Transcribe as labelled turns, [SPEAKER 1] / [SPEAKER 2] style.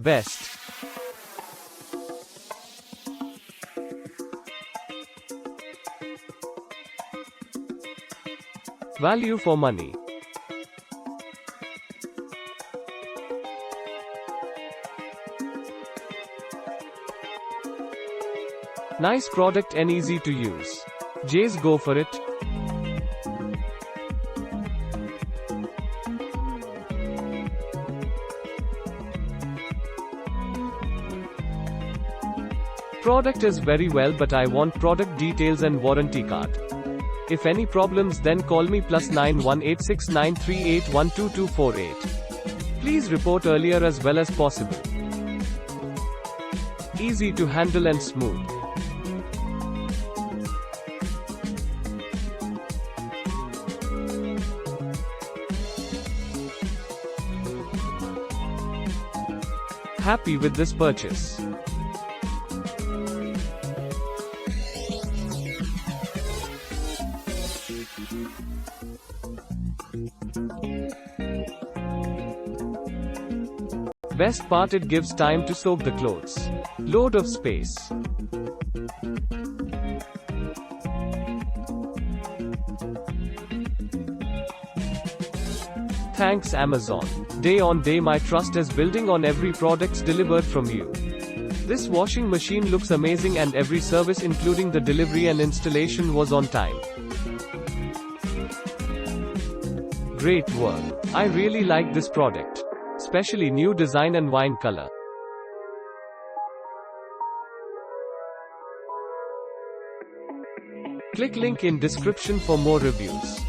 [SPEAKER 1] Best. Value for money. Nice product and easy to use. Jays, go for it. Product is very well, but I want product details and warranty card. If any problems, then call me +9 18693812248. Please report earlier as well as possible. Easy to handle and smooth. Happy with this purchase. Best part, it gives time to soak the clothes. Load of space. Thanks Amazon. Day on day my trust is building on every products delivered from you. This washing machine looks amazing and every service including the delivery and installation was on time. Great work. I really like this product. Especially new design and wine color. Click link in description for more reviews.